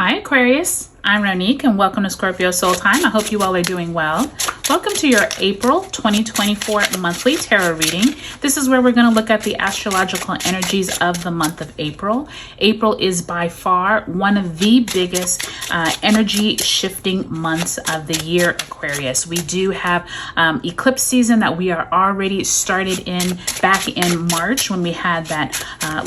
Hi Aquarius, I'm Ronique and welcome to Scorpio Soul Time. I hope you all are doing well. Welcome to your April 2024 monthly tarot reading. This is where we're going to look at the astrological energies of the month of April. April is by far one of the biggest energy shifting months of the year, Aquarius. We do have eclipse season that we are already started in back in March when we had that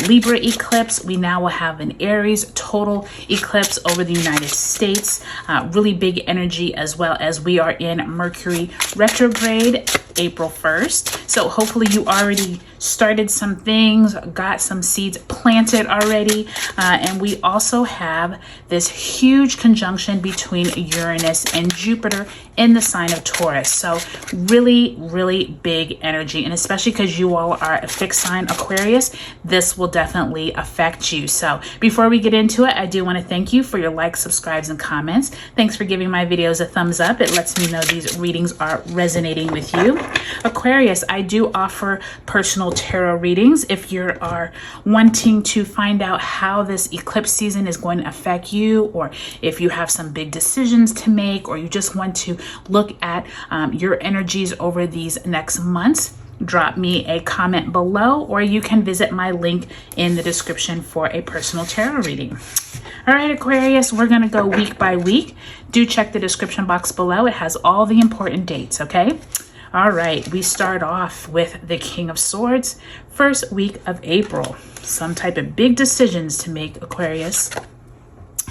Libra eclipse. We now will have an Aries total eclipse over the United States. Really big energy, as well as we are in Mercury retrograde April 1st. So hopefully you already started some things, got some seeds planted already. And we also have this huge conjunction between Uranus and Jupiter in the sign of Taurus. So really, really big energy. And especially because you all are a fixed sign Aquarius, this will definitely affect you. So before we get into it, I do want to thank you for your likes, subscribes, and comments. Thanks for giving my videos a thumbs up. It lets me know these readings are resonating with you. Aquarius, I do offer personal tarot readings. If you are wanting to find out how this eclipse season is going to affect you, or if you have some big decisions to make, or you just want to look at your energies over these next months, drop me a comment below, or you can visit my link in the description for a personal tarot reading. All right, Aquarius, we're going to go week by week. Do check the description box below. It has all the important dates, okay? All right, we start off with the King of Swords, first week of April. Some type of big decisions to make, Aquarius,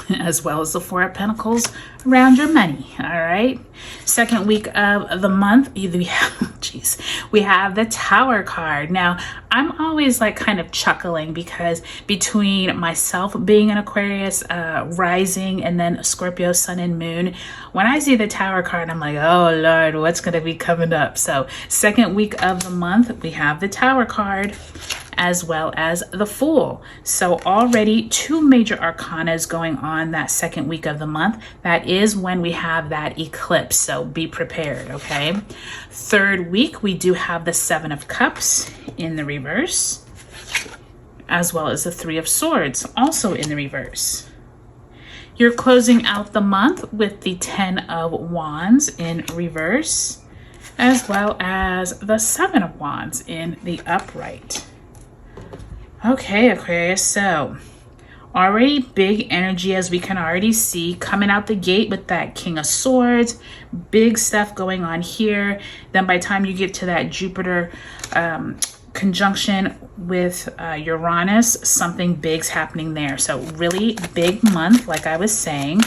as well as the Four of Pentacles around your money. All right, second week of the month, we have the Tower card. Now, I'm always like kind of chuckling because between myself being an Aquarius rising and then Scorpio sun and moon, when I see the Tower card, I'm like, oh Lord, what's going to be coming up? So second week of the month, we have the Tower card, as well as the Fool. So already two major arcanas going on that second week of the month. That is when we have that eclipse. So be prepared, okay? Third week, we do have the Seven of Cups in the reverse, as well as the Three of Swords also in the reverse. You're closing out the month with the Ten of Wands in reverse, as well as the Seven of Wands in the upright. Okay, Aquarius, so already big energy, as we can already see, coming out the gate with that King of Swords. Big stuff going on here. Then by the time you get to that Jupiter conjunction with Uranus, something big's happening there. So really big month, like I was saying.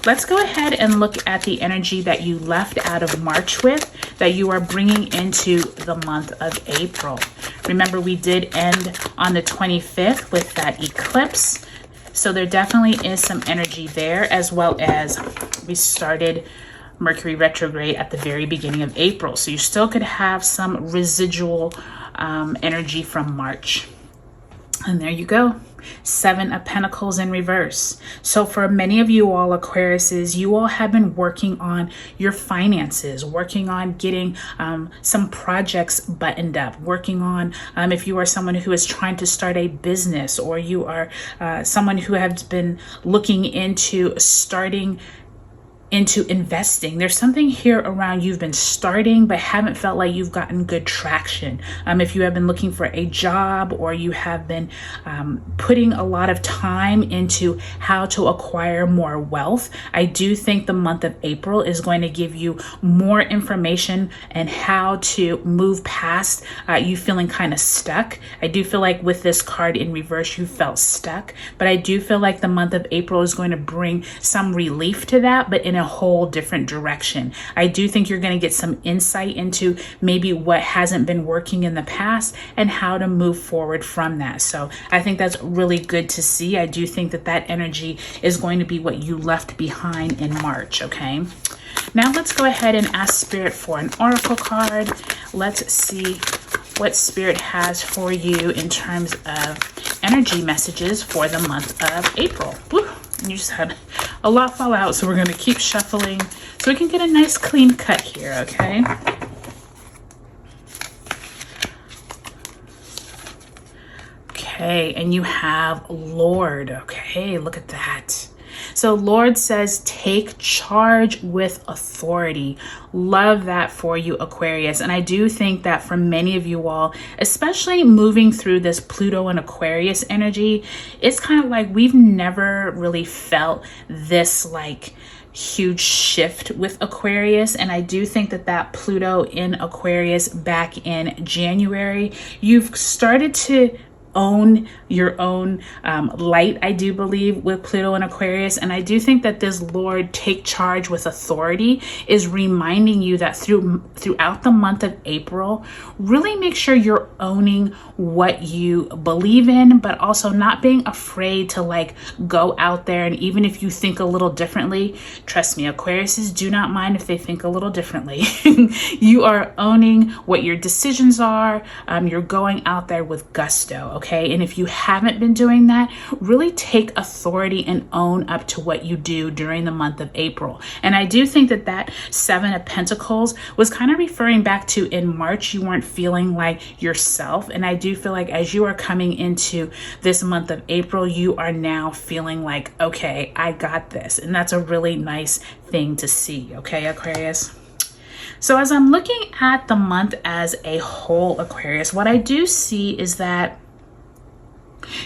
Let's go ahead and look at the energy that you left out of March with, that you are bringing into the month of April. Remember, we did end on the 25th with that eclipse. So there definitely is some energy there, as well as we started Mercury retrograde at the very beginning of April. So you still could have some residual energy from March. And there you go. Seven of Pentacles in reverse. So for many of you all Aquariuses, you all have been working on your finances, working on getting some projects buttoned up, working on if you are someone who is trying to start a business, or you are someone who has been looking into starting into investing. There's something here around you've been starting but haven't felt like you've gotten good traction. If you have been looking for a job, or you have been putting a lot of time into how to acquire more wealth, I do think the month of April is going to give you more information and how to move past you feeling kind of stuck. I do feel like with this card in reverse, you felt stuck, but I do feel like the month of April is going to bring some relief to that, but in a whole different direction. I do think you're going to get some insight into maybe what hasn't been working in the past and how to move forward from that. So I think that's really good to see. I do think that that energy is going to be what you left behind in March, okay? Now let's go ahead and ask Spirit for an oracle card. Let's see what Spirit has for you in terms of energy messages for the month of April. Woo! You just had a lot fall out, so we're going to keep shuffling so we can get a nice clean cut here, okay? Okay, and you have Lord. Okay, look at that. So Lord says, take charge with authority. Love that for you, Aquarius. And I do think that for many of you all, especially moving through this Pluto and Aquarius energy, it's kind of like we've never really felt this like huge shift with Aquarius. And I do think that that Pluto in Aquarius back in January, you've started to own your own light, I do believe, with Pluto and Aquarius. And I do think that this Lord take charge with authority is reminding you that throughout the month of April, really make sure you're owning what you believe in, but also not being afraid to like go out there. And even if you think a little differently, trust me, Aquariuses do not mind if they think a little differently. You are owning what your decisions are. You're going out there with gusto. Okay. And if you haven't been doing that, really take authority and own up to what you do during the month of April. And I do think that that Seven of Pentacles was kind of referring back to in March, you weren't feeling like yourself. And I do feel like as you are coming into this month of April, you are now feeling like, okay, I got this. And that's a really nice thing to see. Okay, Aquarius. So as I'm looking at the month as a whole, Aquarius, what I do see is that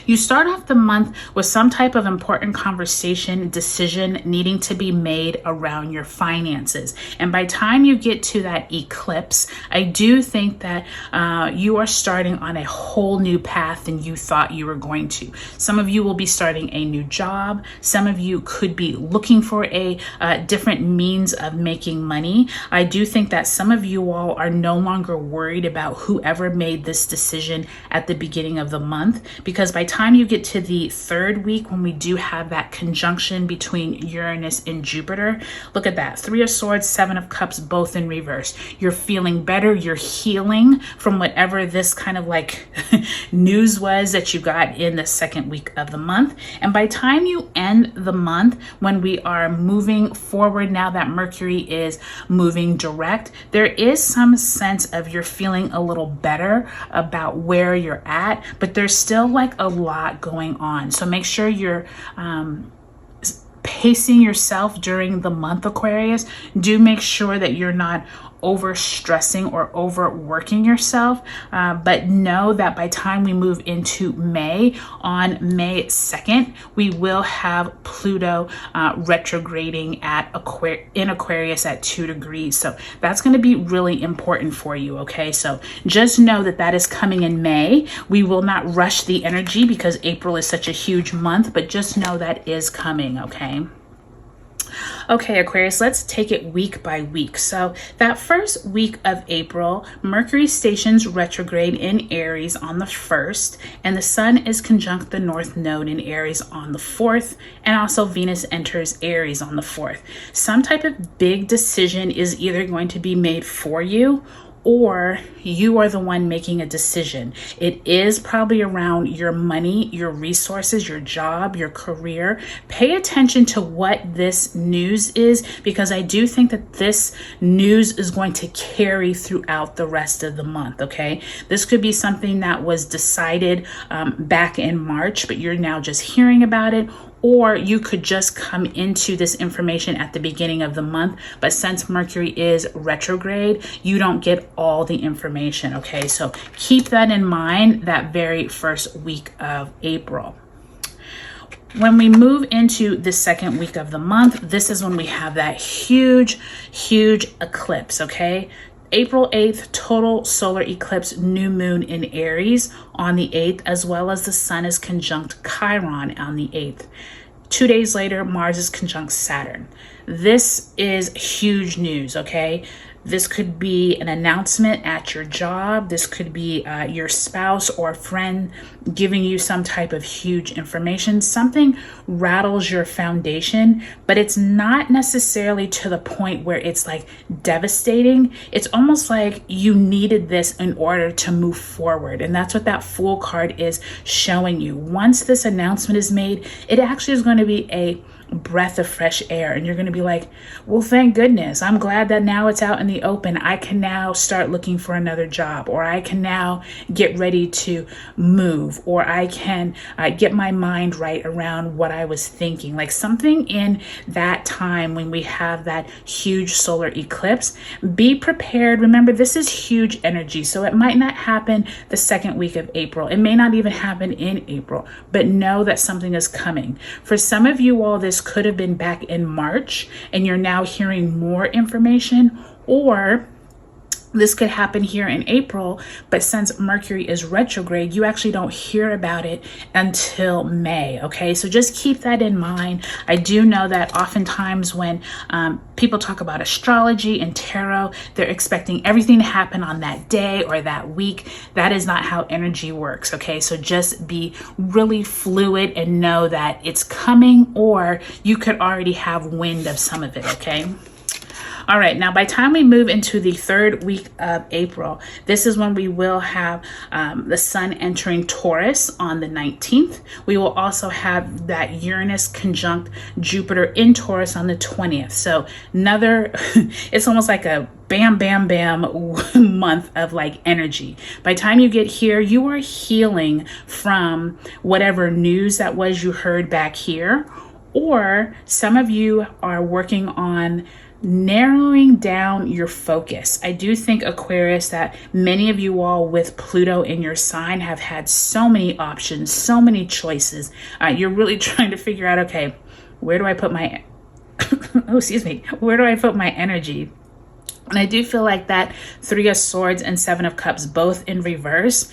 you start off the month with some type of important conversation, decision needing to be made around your finances. And by the time you get to that eclipse, I do think that you are starting on a whole new path than you thought you were going to. Some of you will be starting a new job. Some of you could be looking for a different means of making money. I do think that some of you all are no longer worried about whoever made this decision at the beginning of the month, because by the time you get to the third week, when we do have that conjunction between Uranus and Jupiter, look at that. Three of Swords, Seven of Cups, both in reverse. You're feeling better. You're healing from whatever this kind of like news was that you got in the second week of the month. And by the time you end the month, when we are moving forward, now that Mercury is moving direct, there is some sense of you're feeling a little better about where you're at, but there's still like a lot going on. So make sure you're pacing yourself during the month, Aquarius. Do make sure that you're not over stressing or overworking yourself, but know that by time we move into May, on May 2nd, we will have Pluto retrograding at in Aquarius at 2 degrees. So that's going to be really important for you. Okay, so just know that that is coming in May. We will not rush the energy because April is such a huge month, but just know that is coming. Okay, Aquarius, let's take it week by week. So that first week of April, Mercury stations retrograde in Aries on the 1st, and the Sun is conjunct the North Node in Aries on the 4th, and also Venus enters Aries on the 4th. Some type of big decision is either going to be made for you, or you are the one making a decision. It is probably around your money, your resources, your job, your career. Pay attention to what this news is, because I do think that this news is going to carry throughout the rest of the month, okay? This could be something that was decided back in March, but you're now just hearing about it. Or you could just come into this information at the beginning of the month, but since Mercury is retrograde, you don't get all the information, okay? So keep that in mind that very first week of April. When we move into the second week of the month, this is when we have that huge eclipse, okay? April 8th, total solar eclipse, new moon in Aries on the 8th, as well as the Sun is conjunct Chiron on the 8th. 2 days later, Mars is conjunct Saturn. This is huge news, okay? This could be an announcement at your job. This could be your spouse or friend giving you some type of huge information. Something rattles your foundation, but it's not necessarily to the point where it's like devastating. It's almost like you needed this in order to move forward. And that's what that Fool card is showing you. Once this announcement is made, it actually is going to be a breath of fresh air. And you're going to be like, well, thank goodness. I'm glad that now it's out in the open. I can now start looking for another job, or I can now get ready to move, or I can get my mind right around what I was thinking. Like something in that time when we have that huge solar eclipse, be prepared. Remember, this is huge energy. So it might not happen the second week of April. It may not even happen in April, but know that something is coming. For some of you all, this could have been back in March and you're now hearing more information, or this could happen here in April, but since Mercury is retrograde, you actually don't hear about it until May, okay? So just keep that in mind. I do know that oftentimes when people talk about astrology and tarot, they're expecting everything to happen on that day or that week. That is not how energy works, okay? So just be really fluid and know that it's coming, or you could already have wind of some of it, okay? All right, now by the time we move into the third week of April, this is when we will have the sun entering Taurus on the 19th. We will also have that Uranus conjunct Jupiter in Taurus on the 20th. So another, it's almost like a bam, bam, bam month of like energy. By the time you get here, you are healing from whatever news that was you heard back here, or some of you are working on narrowing down your focus. I do think, Aquarius, that many of you all with Pluto in your sign have had so many options, so many choices. You're really trying to figure out, okay, where do I put my, where do I put my energy? And I do feel like that Three of Swords and Seven of Cups, both in reverse,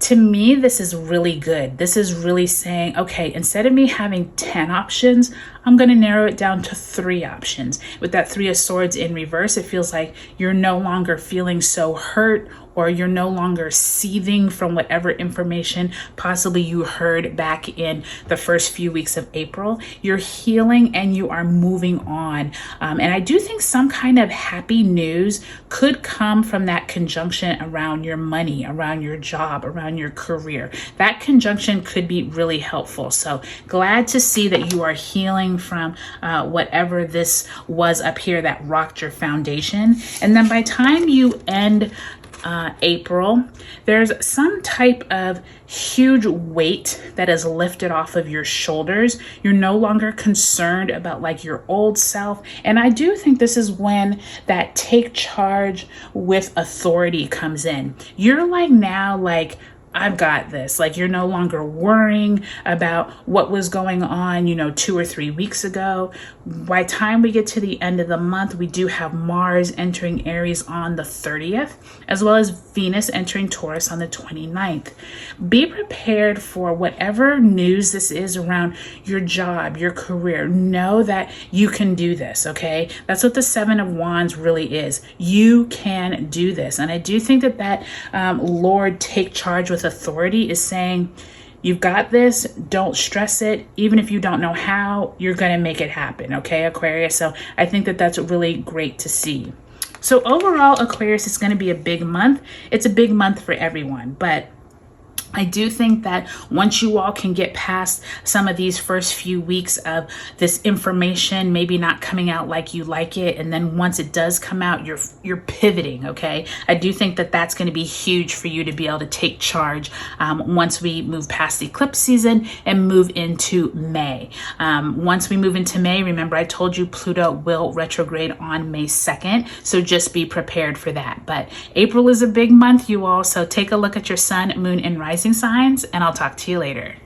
to me, this is really good. This is really saying, okay, instead of me having 10 options, I'm going to narrow it down to 3 options. With that Three of Swords in reverse, it feels like you're no longer feeling so hurt, or you're no longer seething from whatever information possibly you heard back in the first few weeks of April. You're healing and you are moving on. And I do think some kind of happy news could come from that conjunction around your money, around your job, around your career. That conjunction could be really helpful. So glad to see that you are healing from whatever this was up here that rocked your foundation. And then by the time you end April, there's some type of huge weight that is lifted off of your shoulders. You're no longer concerned about like your old self. And I do think this is when that take charge with authority comes in. You're like now, like, I've got this. Like, you're no longer worrying about what was going on, 2 or 3 weeks ago. By the time we get to the end of the month, we do have Mars entering Aries on the 30th, as well as Venus entering Taurus on the 29th. Be prepared for whatever news this is around your job, your career. Know that you can do this, okay? That's what the Seven of Wands really is. You can do this. And I do think that Lord take charge with authority is saying, you've got this, don't stress it. Even if you don't know how, you're going to make it happen. Okay, Aquarius. So I think that that's really great to see. So overall, Aquarius, is going to be a big month. It's a big month for everyone, but I do think that once you all can get past some of these first few weeks of this information maybe not coming out like you like it, and then once it does come out, you're pivoting, okay? I do think that that's going to be huge for you to be able to take charge once we move past the eclipse season and move into May. Once we move into May, remember I told you Pluto will retrograde on May 2nd, so just be prepared for that. But April is a big month, you all, so take a look at your sun, moon, and rising signs, and I'll talk to you later.